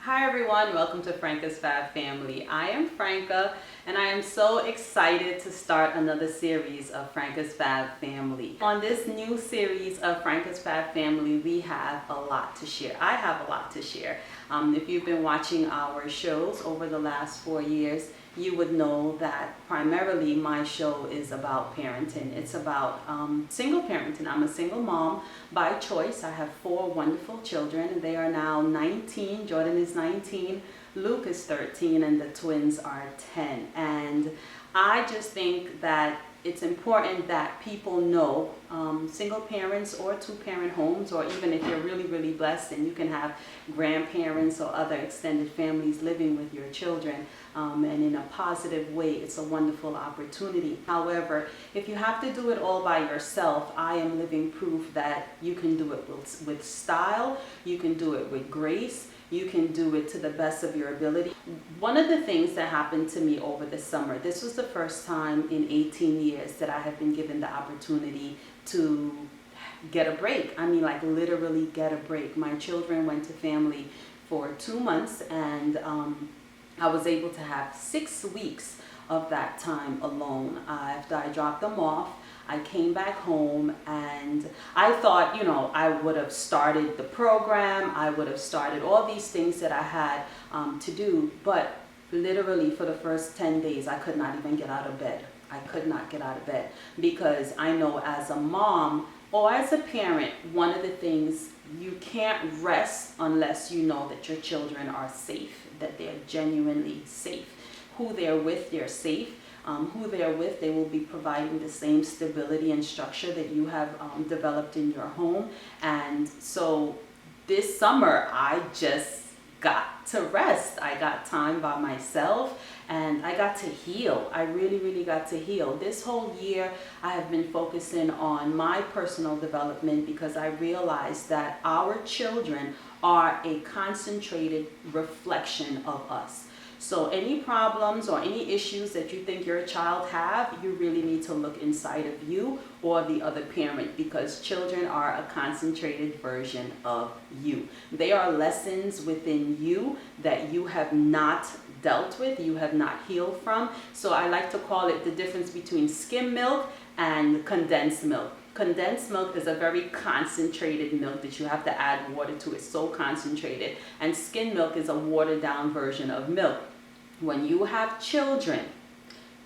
Hi everyone, welcome to Franka's Fab Family. I am Franka and I am so excited to start another series of Franka's Fab Family. On this new series of Franka's Fab Family, we have a lot to share. I have a lot to share. If you've been watching our shows over the last 4 years, you would know that primarily my show is about parenting. It's about single parenting. I'm a single mom by choice. I have 4 wonderful children. They are now 19. Jordan is 19. Luke is 13 and the twins are 10. And I just think that it's important that people know single parents or 2-parent homes, or even if you're really blessed and you can have grandparents or other extended families living with your children, and in a positive way, it's a wonderful opportunity. However, if you have to do it all by yourself, I am living proof that you can do it with style, you can do it with grace, you can do it to the best of your ability. One of the things that happened to me over the summer, this was the first time in 18 years that I have been given the opportunity to get a break. I mean, like literally get a break. My children went to family for 2 months, and I was able to have 6 weeks of that time alone. After I dropped them off, I came back home and I thought, I would have started the program. I would have started all these things that I had to do. But literally for the first 10 days, I could not even get out of bed. I could not get out of bed because I know as a mom or as a parent, one of the things, you can't rest unless you know that your children are safe, that they're genuinely safe. Who they're with, they're safe. Who they're with, they will be providing the same stability and structure that you have developed in your home. And so this summer, I just got to rest. I got time by myself and I got to heal. I really got to heal. This whole year, I have been focusing on my personal development because I realized that our children are a concentrated reflection of us. So any problems or any issues that you think your child have, you really need to look inside of you or the other parent, because children are a concentrated version of you. They are lessons within you that you have not dealt with, you have not healed from. So I like to call it the difference between skim milk and condensed milk. Condensed milk is a very concentrated milk that you have to add water to. It's so concentrated. And skim milk is a watered down version of milk. When you have children,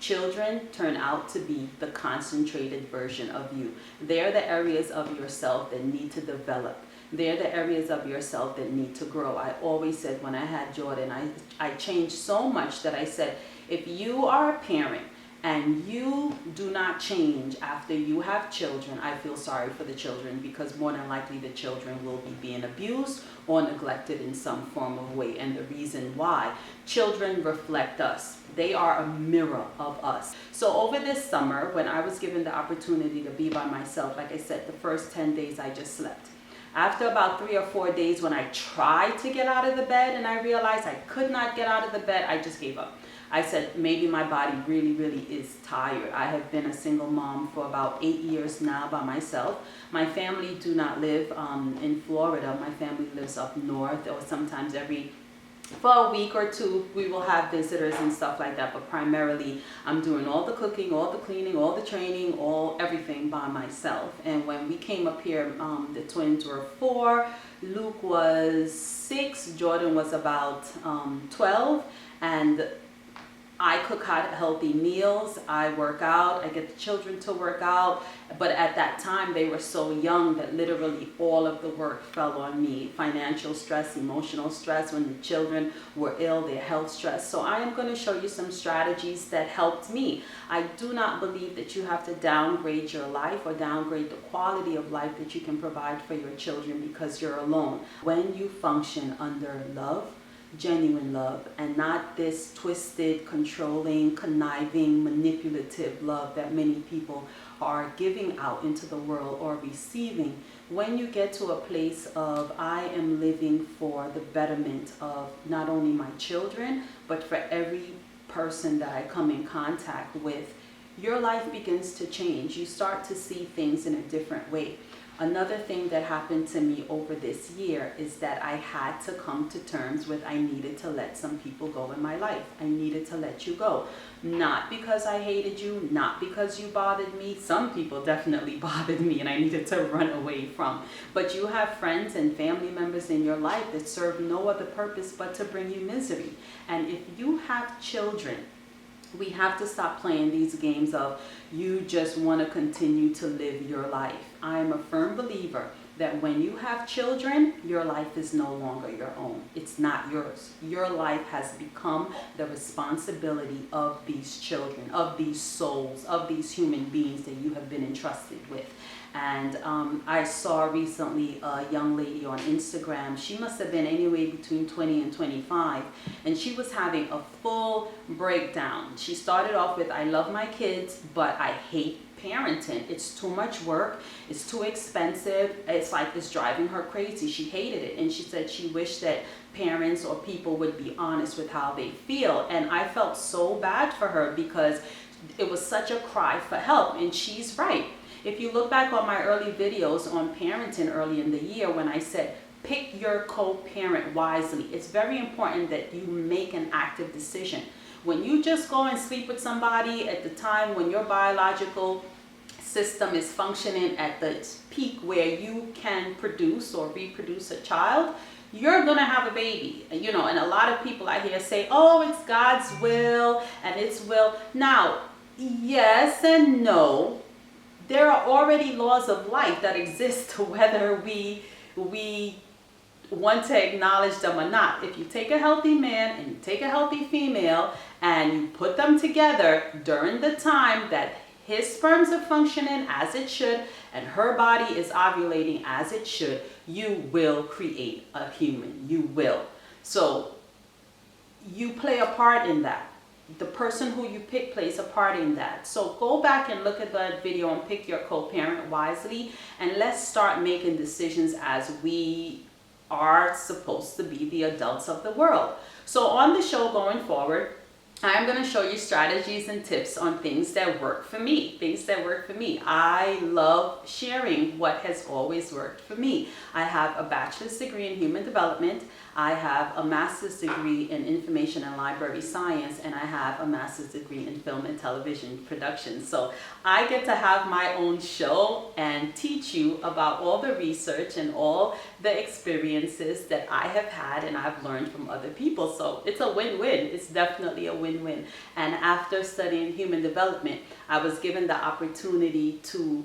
children turn out to be the concentrated version of you. They're the areas of yourself that need to develop. They're the areas of yourself that need to grow. I always said when I had Jordan, I changed so much that I said, if you are a parent and you do not change after you have children, I feel sorry for the children, because more than likely the children will be being abused or neglected in some form of way. And the reason why, children reflect us. They are a mirror of us. So over this summer, when I was given the opportunity to be by myself, like I said, the first 10 days I just slept. After about 3 or 4 days, when I tried to get out of the bed and I realized I could not get out of the bed, I just gave up. I said, maybe my body really is tired. I have been a single mom for about 8 years now by myself. My family do not live in Florida. My family lives up north, or sometimes for a week or 2, we will have visitors and stuff like that. But primarily, I'm doing all the cooking, all the cleaning, all the training, everything by myself. And when we came up here, the twins were 4, Luke was 6, Jordan was about 12, and I cook healthy meals, I work out, I get the children to work out, but at that time they were so young that literally all of the work fell on me. Financial stress, emotional stress, when the children were ill, their health stress. So I am going to show you some strategies that helped me. I do not believe that you have to downgrade your life or downgrade the quality of life that you can provide for your children because you're alone. When you function under love, genuine love, and not this twisted, controlling, conniving, manipulative love that many people are giving out into the world or receiving. When you get to a place of, I am living for the betterment of not only my children, but for every person that I come in contact with, your life begins to change. You start to see things in a different way. Another thing that happened to me over this year is that I had to come to terms with I needed to let some people go in my life. I needed to let you go. Not because I hated you, not because you bothered me. Some people definitely bothered me and I needed to run away from. But you have friends and family members in your life that serve no other purpose but to bring you misery. And if you have children, we have to stop playing these games of you just want to continue to live your life. I am a firm believer that when you have children, your life is no longer your own. It's not yours. Your life has become the responsibility of these children, of these souls, of these human beings that you have been entrusted with. And I saw recently a young lady on Instagram. She must have been anywhere between 20 and 25. And she was having a full breakdown. She started off with, I love my kids, but I hate parenting. It's too much work. It's too expensive. It's like it's driving her crazy. She hated it. And she said she wished that parents or people would be honest with how they feel. And I felt so bad for her because it was such a cry for help. And she's right. If you look back on my early videos on parenting early in the year when I said, pick your co-parent wisely, it's very important that you make an active decision. When you just go and sleep with somebody at the time when your biological system is functioning at the peak where you can produce or reproduce a child, you're gonna have a baby, you know. And a lot of people I hear say, oh, it's God's will and it's will. Now, yes and no. There are already laws of life that exist whether we want to acknowledge them or not. If you take a healthy man and you take a healthy female and you put them together during the time that his sperms are functioning as it should and her body is ovulating as it should, you will create a human. You will. So you play a part in that. The person who you pick plays a part in that. So go back and look at that video and pick your co-parent wisely, and let's start making decisions as we are supposed to be the adults of the world. So on the show going forward, I'm going to show you strategies and tips on things that work for me. Things that work for me. I love sharing what has always worked for me. I have a bachelor's degree in human development. I have a master's degree in information and library science, and I have a master's degree in film and television production. So I get to have my own show and teach you about all the research and all the experiences that I have had and I've learned from other people. So it's a win-win. It's definitely a win-win. And after studying human development, I was given the opportunity to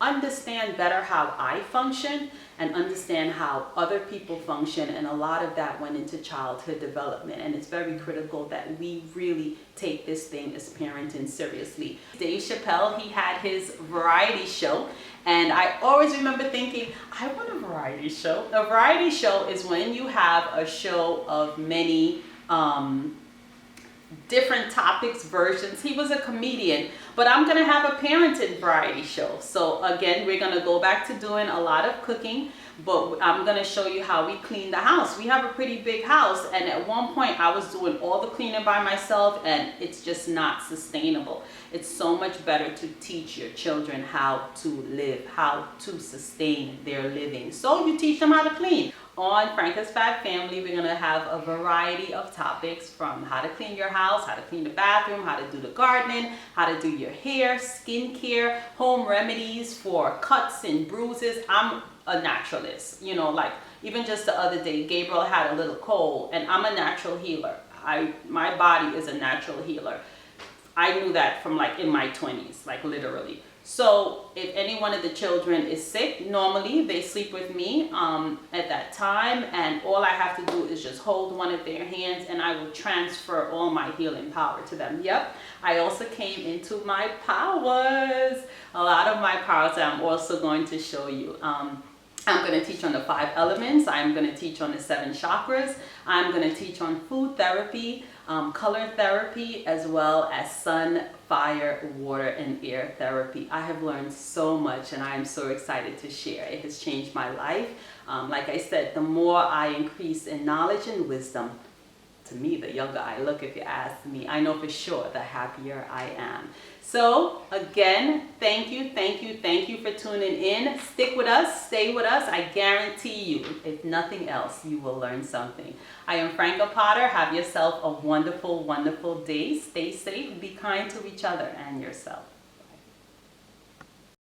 understand better how I function and understand how other people function, and a lot of that went into childhood development, and it's very critical that we really take this thing as parenting seriously. Dave Chappelle, he had his variety show, and I always remember thinking, I want a variety show. A variety show is when you have a show of many different topics, versions. He was a comedian, but I'm gonna have a parenting variety show. So again, we're gonna go back to doing a lot of cooking, but I'm gonna show you how we clean the house. We have a pretty big house, and at one point I was doing all the cleaning by myself, and it's just not sustainable. It's so much better to teach your children how to live, how to sustain their living. So you teach them how to clean. On Franka's Fab Family, we're going to have a variety of topics, from how to clean your house, how to clean the bathroom, how to do the gardening, how to do your hair, skincare, home remedies for cuts and bruises. I'm a naturalist, you know, like even just the other day, Gabriel had a little cold, and I'm a natural healer. My body is a natural healer. I knew that from like in my 20s, like literally. So if any one of the children is sick, normally they sleep with me at that time, and all I have to do is just hold one of their hands and I will transfer all my healing power to them. Yep, I also came into my powers. A lot of my powers I'm also going to show you. I'm going to teach on the 5 elements. I'm going to teach on the 7 chakras. I'm going to teach on food therapy, color therapy, as well as sun, fire, water, and air therapy. I have learned so much, and I am so excited to share. It has changed my life. Like I said, the more I increase in knowledge and wisdom, to me, the younger I look, if you ask me, I know for sure the happier I am. So again, thank you for tuning in. Stick with us, stay with us. I guarantee you, if nothing else, you will learn something. I am Franka Potter. Have yourself a wonderful, wonderful day. Stay safe. Be kind to each other and yourself.